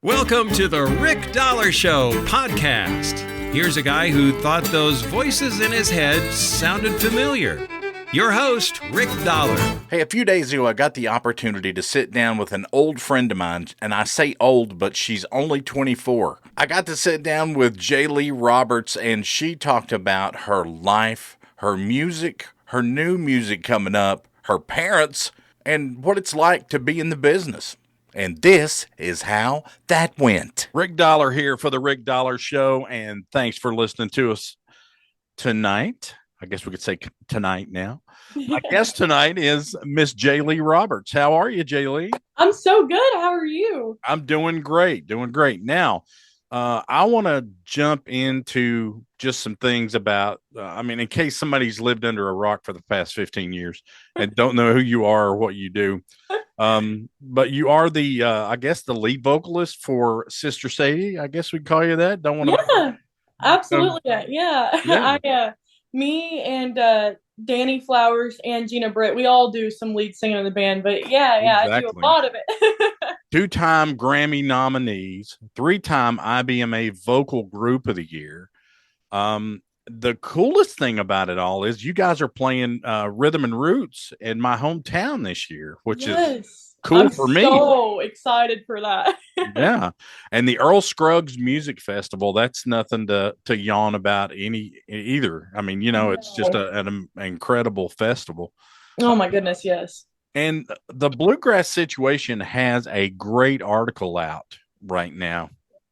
Welcome to the Rick Dollar Show podcast. Here's a guy who thought those voices in his head sounded familiar. Your host, Rick Dollar. Hey, a few days ago, I got the opportunity to sit down with an old friend of mine, and I say old, but she's only 24. I got to sit down with Jaelee Roberts, and she talked about her life, her music, her new music coming up, her parents, and what it's like to be in the business. And this is how that went. Rick Dollar here for the Rick Dollar Show, and thanks for listening to us tonight. I guess we could say tonight now. My guest tonight is Miss Jaelee Roberts. How are you, Jaelee? I'm so good. How are you? I'm doing great, Now, I want to jump into just some things about, in case somebody's lived under a rock for the past 15 years and don't know who you are or what you do. But you are the, I guess, the lead vocalist for Sister Sadie. I guess we'd call you that. Don't want to. Yeah, absolutely. Yeah. Me and Danny Flowers and Gina Britt, we all do some lead singing in the band. But exactly. I do a lot of it. 2-time Grammy nominees, 3-time IBMA Vocal Group of the Year. The coolest thing about it all is you guys are playing Rhythm and Roots in my hometown this year, which is cool for me. I'm so excited for that. Yeah. And the Earl Scruggs Music Festival, that's nothing to yawn about either. It's just an incredible festival. Oh my goodness, yes. And the bluegrass situation has a great article out right now.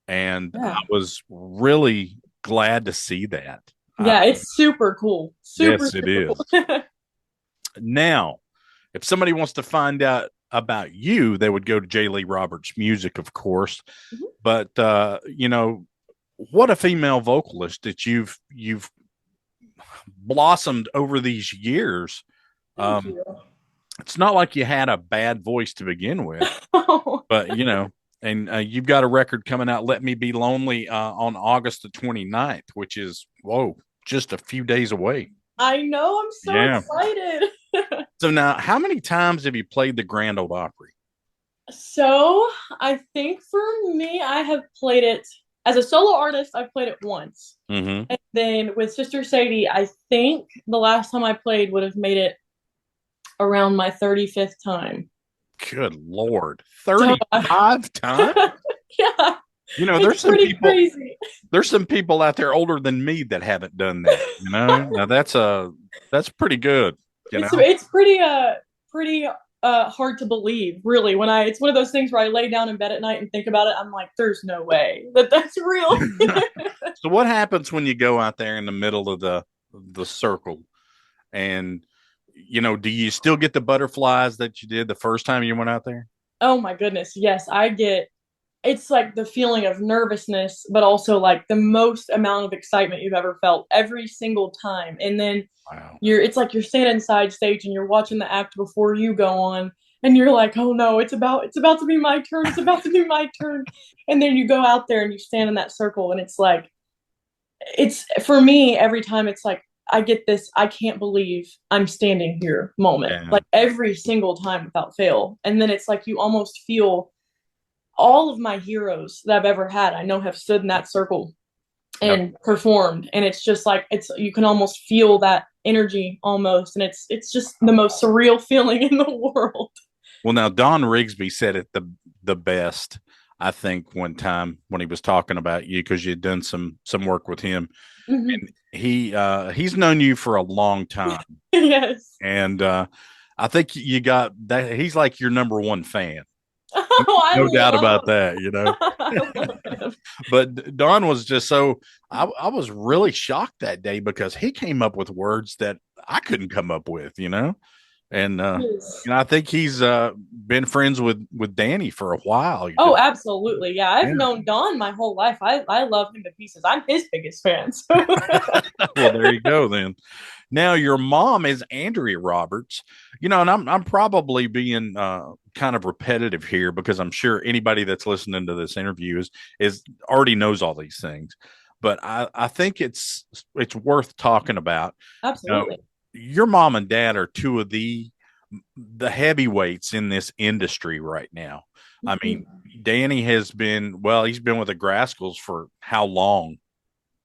And I was really glad to see that. Yeah, it's super cool. Yes, it is. Cool. Now, if somebody wants to find out about you, they would go to Jaelee Roberts Music, of course. Mm-hmm. But, what a female vocalist that you've blossomed over these years. Thank you. It's not like you had a bad voice to begin with, but, and you've got a record coming out, Let Me Be Lonely, on August the 29th, which is, just a few days away. I know. I'm so excited. So now, how many times have you played the Grand Ole Opry? So I think for me, I have played it as a solo artist. I've played it once. Mm-hmm. And then with Sister Sadie, I think the last time I played would have made it around my 35th time. Good Lord. 35 times? Yeah. There's some people crazy. There's some people out there older than me that haven't done that. Now that's pretty good. It's pretty hard to believe, really. It's one of those things where I lay down in bed at night and think about it. I'm like, there's no way that's real. So what happens when you go out there in the middle of the circle, and do you still get the butterflies that you did the first time you went out there? Oh my goodness, yes, I get. It's like the feeling of nervousness, but also like the most amount of excitement you've ever felt every single time. And then it's like you're standing side stage and you're watching the act before you go on, and you're like, oh no, it's about to be my turn. It's about to be my turn. And then you go out there and you stand in that circle, and it's for me, every time it's like, I get this, I can't believe I'm standing here moment, like every single time without fail. And then it's like, you almost feel all of my heroes that I've ever had, I know, have stood in that circle and performed. And it's just like, you can almost feel that energy almost. And it's just the most surreal feeling in the world. Well, now Don Rigsby said it the best, I think, one time when he was talking about you, because you'd done some work with him. Mm-hmm. And he's known you for a long time. Yes. And I think you got that. He's like your number one fan. Oh, no doubt about that, But Don was just so I was really shocked that day, because he came up with words that I couldn't come up with, And I think he's been friends with Danny for a while. Oh, absolutely. Yeah, I've known Don my whole life. I love him to pieces. I'm his biggest fan. So. Well, there you go then. Now, your mom is Andrea Roberts, and I'm probably being kind of repetitive here, because I'm sure anybody that's listening to this interview is already knows all these things. But I think it's worth talking about. Absolutely. Your mom and dad are two of the heavyweights in this industry right now. I mean, Danny has been, well, he's been with the Grascals for how long?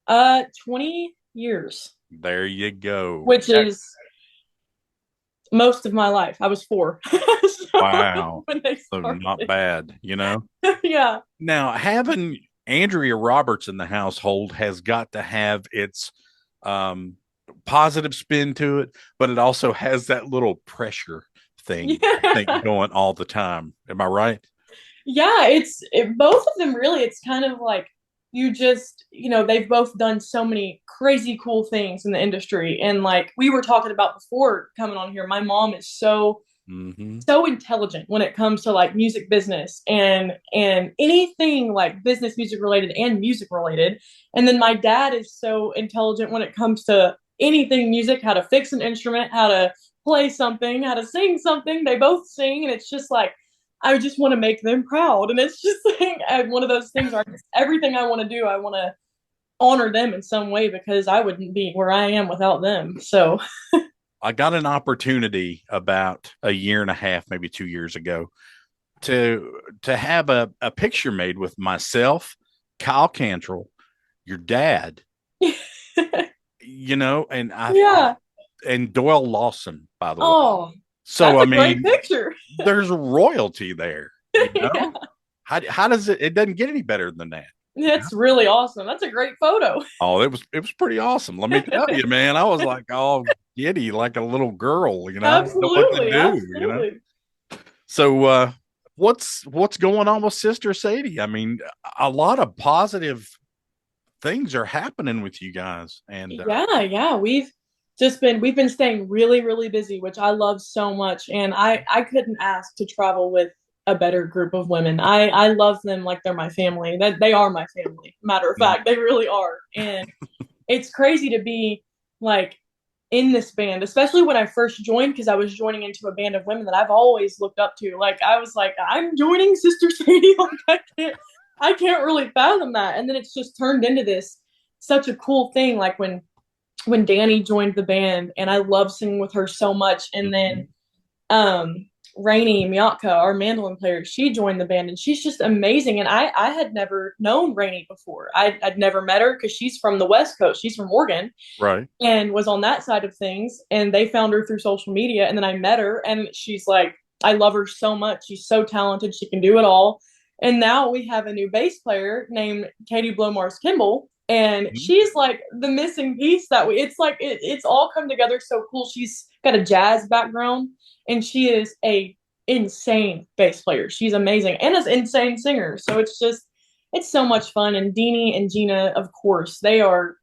20 years. There you go. Which is most of my life. I was 4. Wow. When they So started. not bad, Yeah. Now, having Andrea Roberts in the household has got to have its positive spin to it, but it also has that little pressure thing going all the time. Am I right? Yeah, both of them really. It's kind of like you just, they've both done so many crazy cool things in the industry. And like we were talking about before coming on here, my mom is so intelligent when it comes to like music business and anything like business music related and music related. And then my dad is so intelligent when it comes to anything music, how to fix an instrument, how to play something, how to sing something. They both sing, and it's just like I just want to make them proud. And it's just like one of those things where everything I want to do, I want to honor them in some way, because I wouldn't be where I am without them. So I got an opportunity about a year and a half, maybe 2 years ago, to have a picture made with myself, Kyle Cantrell, your dad, and Doyle Lawson, by the way. Oh, so that's a great picture. There's royalty there. Yeah. How does it doesn't get any better than that? It's really awesome. That's a great photo. Oh, it was pretty awesome. Let me tell you, man. I was like all giddy, like a little girl, Absolutely, I don't know what to do, So what's going on with Sister Sadie? I mean, a lot of positive things are happening with you guys. And yeah. We've been staying really, really busy, which I love so much. And I couldn't ask to travel with a better group of women. I love them like they're my family. That they are my family. Matter of fact, they really are. And it's crazy to be like in this band, especially when I first joined, because I was joining into a band of women that I've always looked up to. Like I was like, I'm joining Sister Sadie. Like I can't really fathom that. And then it's just turned into this such a cool thing. Like when Danny joined the band, and I love singing with her so much. And then Rainey Miatka, our mandolin player, she joined the band, and she's just amazing. And I had never known Rainey before. I'd never met her because she's from the West Coast. She's from Oregon. Right. And was on that side of things. And they found her through social media. And then I met her, and she's like, I love her so much. She's so talented. She can do it all. And now we have a new bass player named Katie Blomars Kimball. And she's like the missing piece it's all come together so cool. She's got a jazz background, and she is a insane bass player. She's amazing and an insane singer. So it's so much fun. And Deanie and Gina, of course, they're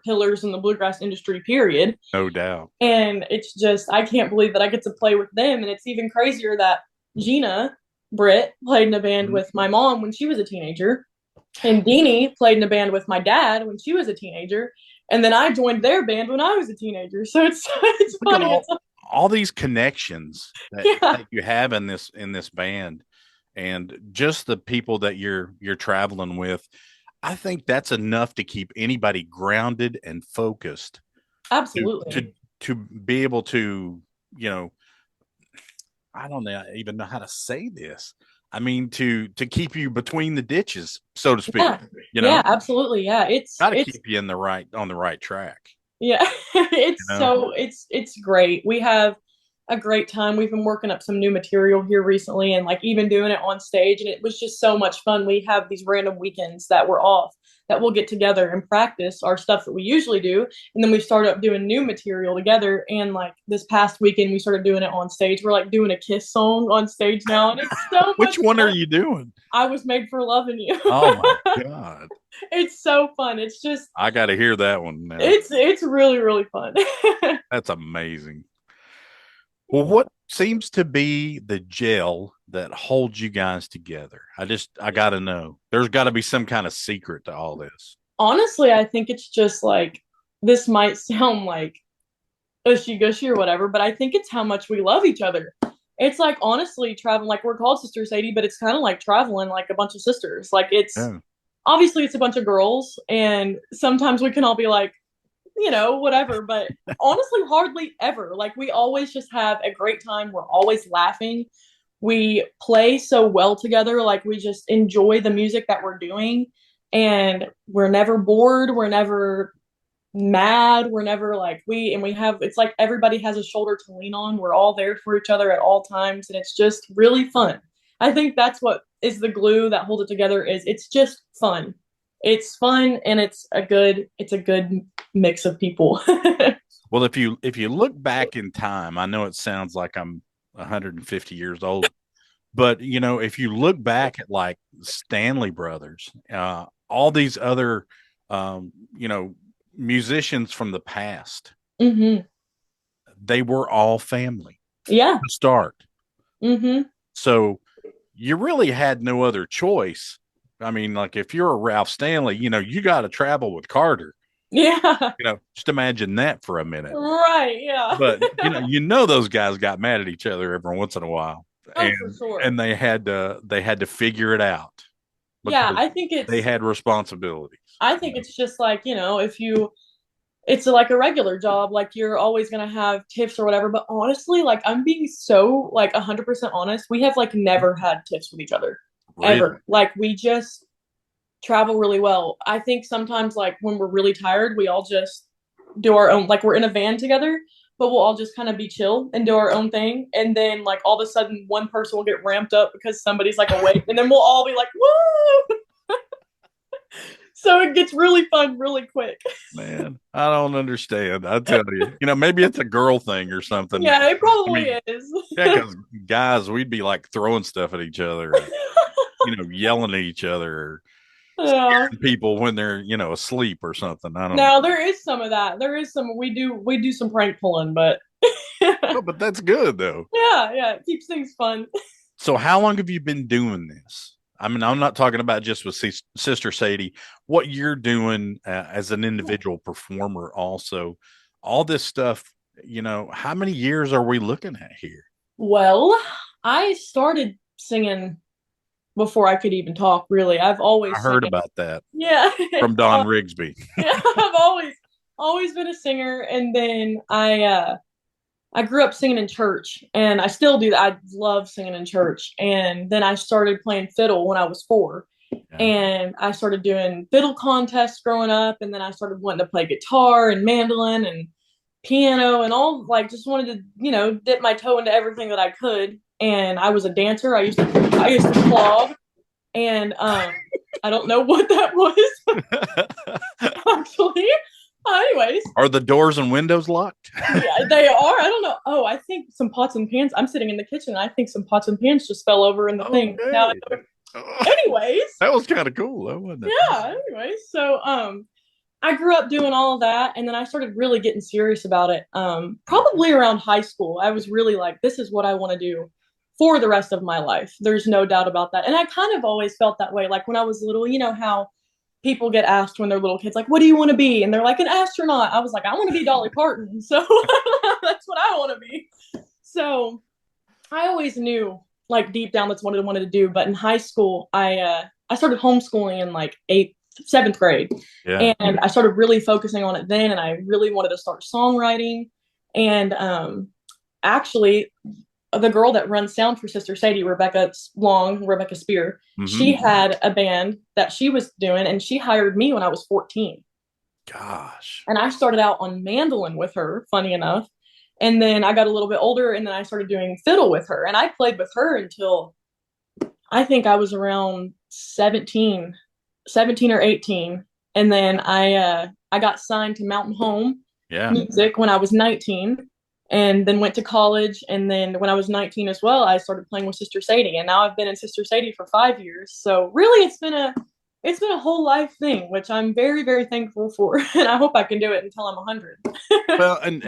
pillars in the bluegrass industry, period. No doubt. And it's just, I can't believe that I get to play with them. And it's even crazier that Gina Britt played in a band with my mom when she was a teenager. And Deanie played in a band with my dad when she was a teenager. And then I joined their band when I was a teenager. So it's funny. All these connections that you have in this band, and just the people that you're traveling with. I think that's enough to keep anybody grounded and focused. Absolutely. To be able to, I don't even know how to say this. I mean, to keep you between the ditches, so to speak. Yeah, absolutely. Yeah, it's got to keep you on the right track. Yeah, it's great. We have a great time. We've been working up some new material here recently, and like even doing it on stage, and it was just so much fun. We have these random weekends that we're off that we'll get together and practice our stuff that we usually do, and then we start up doing new material together. And like this past weekend, we started doing it on stage. We're like doing a Kiss song on stage now, and it's so much Which one fun. are you doing? I Was Made for Loving You. Oh my God. It's so fun. It's just, I got to hear that one now. It's really, really fun. That's amazing. Well, what seems to be the gel that holds you guys together? I got to know. There's got to be some kind of secret to all this. Honestly, I think it's just like, this might sound like ushy-gushy or whatever, but I think it's how much we love each other. It's like, honestly, traveling, like we're called Sister Sadie, but it's kind of like traveling like a bunch of sisters. Like obviously it's a bunch of girls, and sometimes we can all be like, whatever, but honestly, hardly ever. Like we always just have a great time. We're always laughing. we play so well together. Like we just enjoy the music that we're doing, and we're never bored. We're never mad. We're never like it's like everybody has a shoulder to lean on. We're all there for each other at all times, and it's just really fun. I think that's what is the glue that holds it together. Is it's just fun. It's fun, and it's a good mix of people. Well, if you look back in time, I know it sounds like I'm 150 years old, but if you look back at like Stanley Brothers, all these other musicians from the past, they were all family. Yeah. To start. So you really had no other choice. I mean, like if you're a Ralph Stanley, you got to travel with Carter. Yeah. Just imagine that for a minute. Right. Yeah. But those guys got mad at each other every once in a while. For sure. And they had to figure it out. Yeah, I think they had responsibilities. I think it's just like, it's like a regular job, like you're always going to have tiffs or whatever. But honestly, like I'm being so like 100% honest. We have like never had tiffs with each other ever. Like we just travel really well. I think sometimes like when we're really tired, we all just do our own, like we're in a van together, but we'll all just kind of be chill and do our own thing. And then like all of a sudden one person will get ramped up because somebody's like awake, and then we'll all be like, woo! So it gets really fun really quick. Man, I don't understand. I tell you, maybe it's a girl thing or something. Yeah, it probably is. Yeah, because guys, we'd be like throwing stuff at each other, yelling at each other, scaring people when they're, asleep or something. I don't know. There is some of that. There is some. We do some prank pulling, but. Oh, but that's good though. Yeah, it keeps things fun. So, how long have you been doing this? I mean, I'm not talking about just with Sister Sadie, what you're doing as an individual performer also. All this stuff, how many years are we looking at here? Well, I started singing before I could even talk, really. I heard about that. Yeah. From Don Rigsby. Yeah, I've always been a singer. And then I grew up singing in church, and I still do that. I love singing in church. And then I started playing fiddle when I was 4. Yeah. And I started doing fiddle contests growing up. And then I started wanting to play guitar and mandolin and piano and all, like, just wanted to, dip my toe into everything that I could. And I was a dancer. I used to clog. And I don't know what that was. Actually. Anyways. Are the doors and windows locked? Yeah, they are. I don't know. Oh, I think some pots and pans. I'm sitting in the kitchen. I think some pots and pans just fell over in the thing. Now, anyways. That was kind of cool, though, wasn't it? Yeah, anyways. So I grew up doing all of that, and then I started really getting serious about it. Probably around high school. I was really like, this is what I want to do for the rest of my life. There's no doubt about that. And I kind of always felt that way. Like when I was little, how people get asked when they're little kids, like, what do you want to be? And they're like, an astronaut. I was like, I want to be Dolly Parton. So that's what I want to be. So I always knew, like, deep down that's what I wanted to do. But in high school, I started homeschooling in like 7th grade. Yeah. And I started really focusing on it then. And I really wanted to start songwriting. And actually, the girl that runs sound for Sister Sadie, Rebekah Long, Rebekah Spear, she had a band that she was doing, and she hired me when I was 14. Gosh. And I started out on mandolin with her, funny enough. And then I got a little bit older, and then I started doing fiddle with her. And I played with her until I think I was around 17 or 18. And then I got signed to Mountain Home Music when I was 19. And then went to college. And then when I was 19 as well, I started playing with Sister Sadie. And now I've been in Sister Sadie for 5 years. So really, it's been a whole life thing, which I'm very, very thankful for. And I hope I can do it until I'm 100. Well, and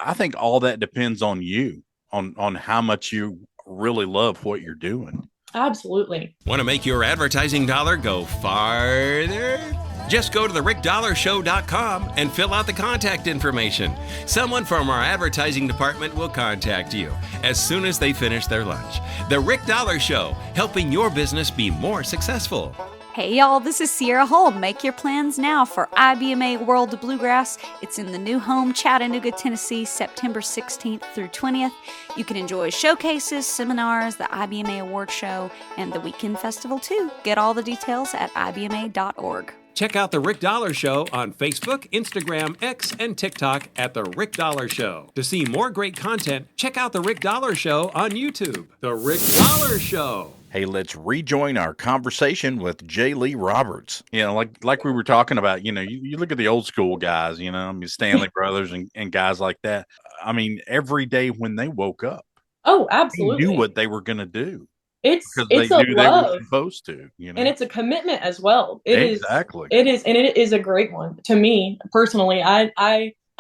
I think all that depends on you, on how much you really love what you're doing. Absolutely. Want to make your advertising dollar go farther? Just go to therickdollarshow.com and fill out the contact information. Someone from our advertising department will contact you as soon as they finish their lunch. The Rick Dollar Show, helping your business be more successful. Hey y'all, this is Sierra Hull. Make your plans now for IBMA World of Bluegrass. It's in the new home, Chattanooga, Tennessee, September 16th through 20th. You can enjoy showcases, seminars, the IBMA Award Show, and the Weekend Festival too. Get all the details at ibma.org. Check out The Rick Dollar Show on Facebook, Instagram, X, and TikTok at The Rick Dollar Show. To see more great content, check out The Rick Dollar Show on YouTube. The Rick Dollar Show. Hey, let's rejoin our conversation with Jaelee Roberts. Like we were talking about, you look at the old school guys, Stanley Brothers and guys like that. I mean, every day when they woke up, oh, absolutely, they knew what they were going to do. It's a love, they were supposed to, and it's a commitment as well. Exactly. It is, and it is a great one to me personally.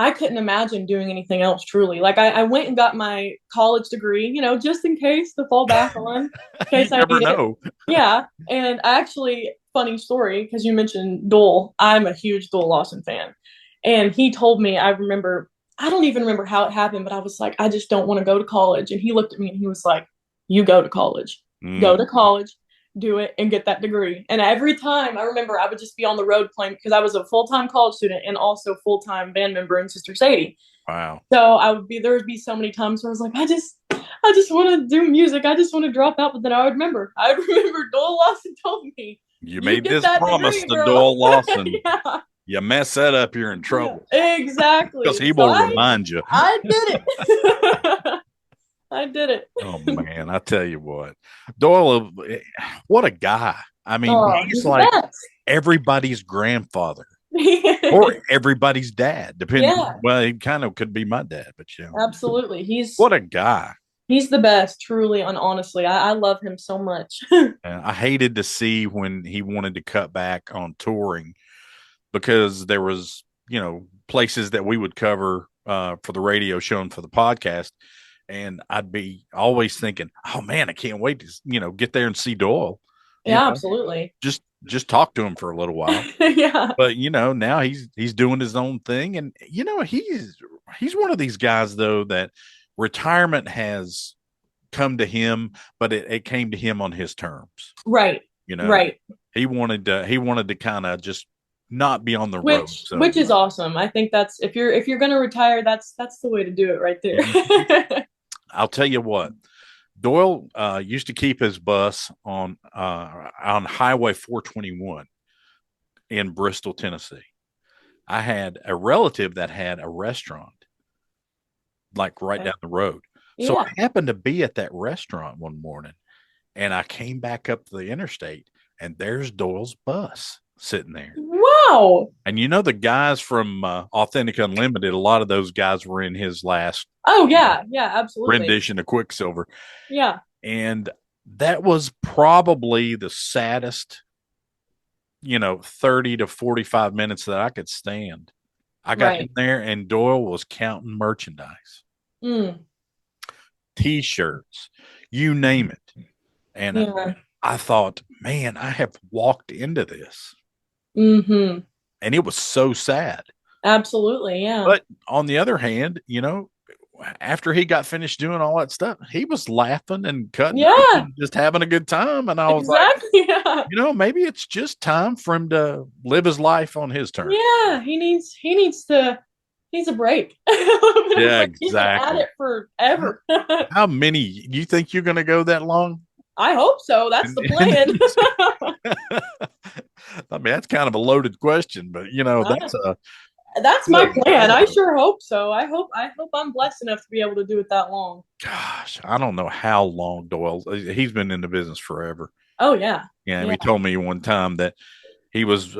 I couldn't imagine doing anything else, truly. Like, I went and got my college degree, just in case to fall back on, in case I never need know. it. Yeah. And actually, funny story, because you mentioned Dole. I'm a huge Dole Lawson fan. And he told me, I don't even remember how it happened, but I was like, I just don't want to go to college. And he looked at me and he was like, you go to college. Go to college, do it, and get that degree. And every time I remember, I would just be on the road playing, because I was a full-time college student and also full-time band member in Sister Sadie. Wow. So there would be so many times where I was like, I just want to do music. I just want to drop out. But then I would remember Dole Lawson told me, you made this promise to Dole Lawson. Yeah. You mess that up, you're in trouble. Yeah, exactly. Because he will remind you. I did it. I did it. Oh, man, I tell you what. Doyle, what a guy. I mean, he's like everybody's grandfather or everybody's dad, depending. Yeah. Well, he kind of could be my dad, but Absolutely. What a guy. He's the best, truly and honestly. I love him so much. I hated to see when he wanted to cut back on touring, because there was, places that we would cover for the radio show and for the podcast. And I'd be always thinking, oh man, I can't wait to, get there and see Doyle. Yeah, absolutely. Just talk to him for a little while. Yeah. But now he's doing his own thing. And he's one of these guys though, that retirement has come to him, but it came to him on his terms. Right. Right. He wanted to kind of just not be on the road. Which is awesome. I think that's, if you're going to retire, that's the way to do it right there. Mm-hmm. I'll tell you what, Doyle used to keep his bus on Highway 421 in Bristol, Tennessee. I had a relative that had a restaurant like right down the road. Yeah. So I happened to be at that restaurant one morning, and I came back up to the interstate, and there's Doyle's bus sitting there. Wow. And the guys from Authentic Unlimited, a lot of those guys were in his last absolutely rendition of Quicksilver. Yeah. And that was probably the saddest 30 to 45 minutes that I could stand. I got in there and Doyle was counting merchandise. T-shirts, you name it. And I thought, man, I have walked into this. Mm-hmm. And it was so sad. Absolutely, yeah. But on the other hand, after he got finished doing all that stuff, he was laughing and cutting, and just having a good time. And I was like, maybe it's just time for him to live his life on his terms. Yeah, he needs a break. Yeah, exactly. He's been at it forever. How many? Do you think you're going to go that long? I hope so. That's the plan. I mean, that's kind of a loaded question, but that's my plan. I sure hope so. I hope I'm blessed enough to be able to do it that long. Gosh, I don't know how long Doyle. He's been in the business forever. Oh yeah. Yeah. He told me one time that he was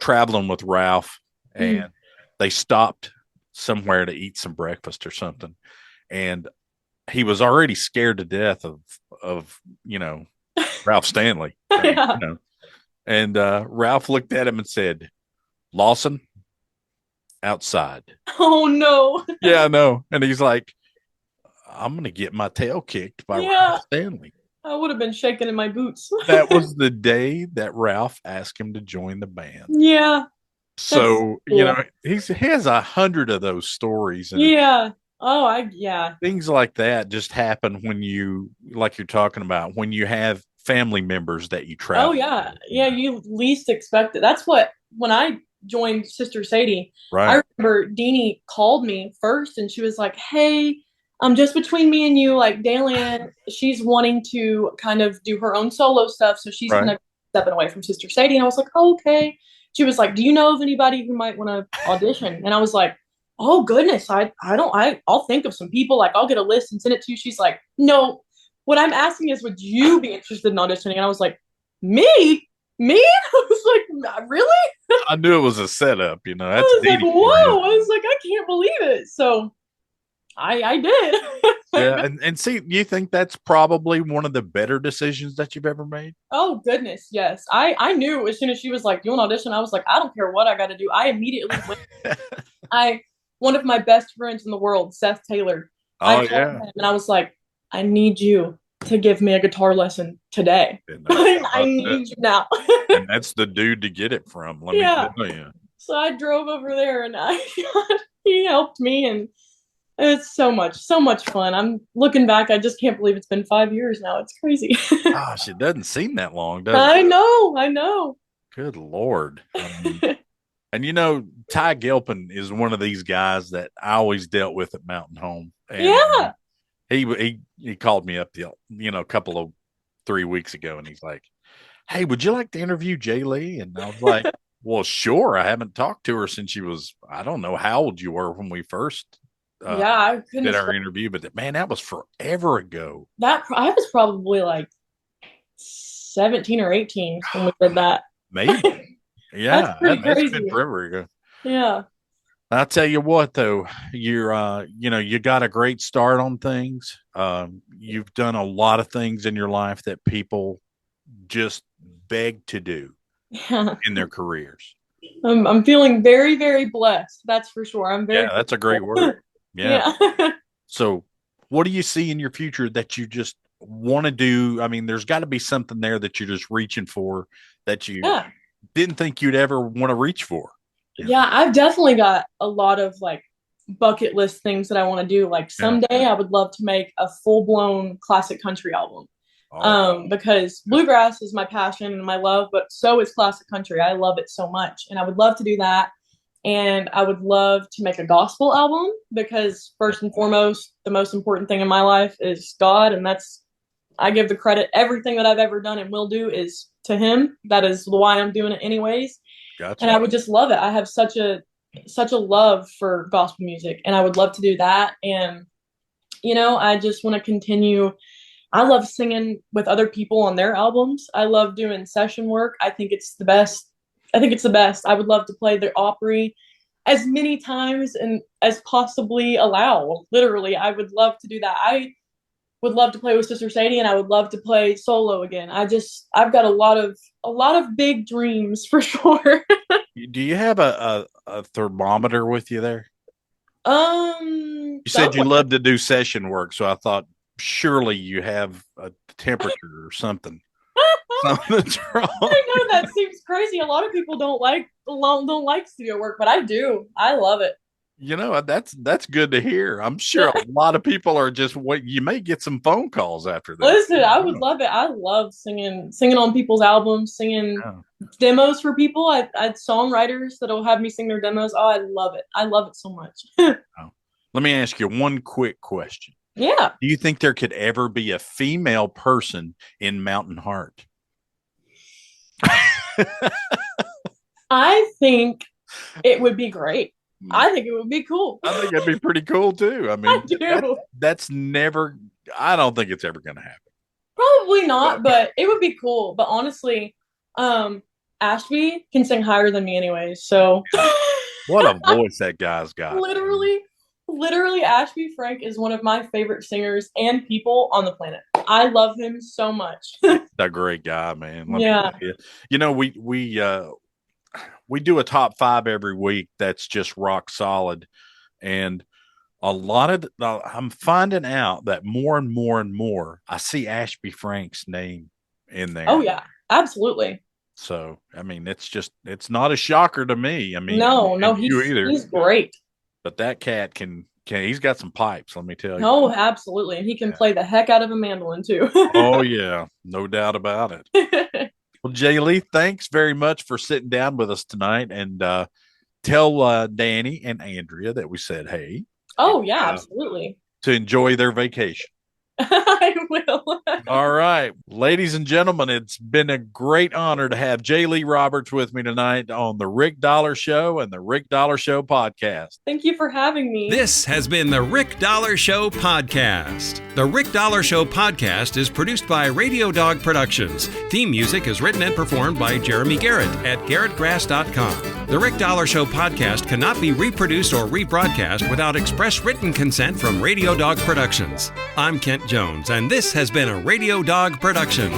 traveling with Ralph, and they stopped somewhere to eat some breakfast or something, and he was already scared to death of Ralph Stanley. And Ralph looked at him and said, "Lawson, outside." Oh no. Yeah, I know. And he's like, "I'm gonna get my tail kicked by Ralph Stanley." I would have been shaking in my boots. That was the day that Ralph asked him to join the band. Yeah. So cool. He has 100 of those stories. And things like that just happen when you, like you're talking about, when you have family members that you travel. Oh yeah. Yeah, you least expect it. That's what, when I joined Sister Sadie, Right. I remember Deanie called me first and she was like, hey, just between me and you, like Daylin, she's wanting to kind of do her own solo stuff. So she's Right. kind of stepping away from Sister Sadie. And I was like, oh, okay. She was like, do you know of anybody who might want to audition? And I was like, oh goodness, I'll think of some people. Like, I'll get a list and send it to you. She's like, no, what I'm asking is, would you be interested in auditioning? And I was like, me? I was like, really? I knew it was a setup, you know. I That's was like, Dee Dee. whoa. I was like, I can't believe it. So I did. Yeah, and see, you think that's probably one of the better decisions that you've ever made? Oh goodness, yes. I knew as soon as she was like, you want to audition? I was like, I don't care what I got to do. I immediately went. One of my best friends in the world, Seth Taylor. I called him and I was like, I need you to give me a guitar lesson today. I need you now. And that's the dude to get it from. Let me tell you. So I drove over there and he helped me, and it's so much fun. I'm looking back, I just can't believe it's been 5 years now. It's crazy. Gosh, it doesn't seem that long, does it? I know. Good Lord. And you know, Ty Gilpin is one of these guys that I always dealt with at Mountain Home. And yeah. He called me up a couple of 3 weeks ago, and he's like, hey, would you like to interview Jaelee? And I was like, well, sure. I haven't talked to her since she was, I don't know how old you were when we first I couldn't did our interview, but man, that was forever ago. I was probably like 17 or 18 when we did that. Maybe. Yeah, that's been forever ago. Yeah. I'll tell you what, though, you're, you got a great start on things. You've done a lot of things in your life that people just beg to do in their careers. I'm feeling very, very blessed. That's for sure. Yeah, that's a great word. Yeah. So what do you see in your future that you just want to do? I mean, there's got to be something there that you're just reaching for that you didn't think you'd ever want to reach for. Yeah, I've definitely got a lot of like bucket list things that I want to do. Like someday I would love to make a full-blown classic country album. Because bluegrass is my passion and my love, but so is classic country. I love it so much, and I would love to do that. And I would love to make a gospel album, because first and foremost, the most important thing in my life is God, and I give the credit. Everything that I've ever done and will do is to Him. That is why I'm doing it anyways. Gotcha. And I would just love it. I have such a love for gospel music, and I would love to do that. And I just want to continue. I love singing with other people on their albums. I love doing session work. I think it's the best. I would love to play the Opry as many times and as possibly allow. Literally, I would love to do that. I would love to play with Sister Sadie, and I would love to play solo again. I've got a lot of big dreams for sure. Do you have a thermometer with you there? You said you love to do session work, so I thought surely you have a temperature or something. Something's wrong. I know that seems crazy. A lot of people don't like studio work, but I do. I love it. That's good to hear. I'm sure a lot of people are just you may get some phone calls after that. Listen, I would love it. I love singing on people's albums, singing demos for people. I had songwriters that'll have me sing their demos. Oh, I love it. I love it so much. Let me ask you one quick question. Yeah. Do you think there could ever be a female person in Mountain Heart? I think it would be great. I think it would be cool. I think it'd be pretty cool too. I mean, I do. I don't think it's ever going to happen. Probably not, but it would be cool. But honestly, Ashby can sing higher than me anyway. So what a voice that guy's got. Literally, Ashby Frank is one of my favorite singers and people on the planet. I love him so much. A great guy, man. We do a top 5 every week that's just rock solid, and a lot of I'm finding out that more and more I see Ashby Frank's name in there. Oh yeah, absolutely. So I mean, it's not a shocker to me. I mean, no, he's great. But that cat can He's got some pipes, let me tell you. Oh, absolutely. And he can play the heck out of a mandolin too. Oh yeah, no doubt about it. Well, Jaelee, thanks very much for sitting down with us tonight, and tell Danny and Andrea that we said hey. Oh yeah, absolutely. To enjoy their vacation. I will. All right. Ladies and gentlemen, it's been a great honor to have Jaelee Roberts with me tonight on the Rick Dollar Show and the Rick Dollar Show podcast. Thank you for having me. This has been the Rick Dollar Show podcast. The Rick Dollar Show podcast is produced by Radio Dog Productions. Theme music is written and performed by Jeremy Garrett at garrettgrass.com. The Rick Dollar Show podcast cannot be reproduced or rebroadcast without express written consent from Radio Dog Productions. I'm Kent Jones, and this has been a Radio Dog production.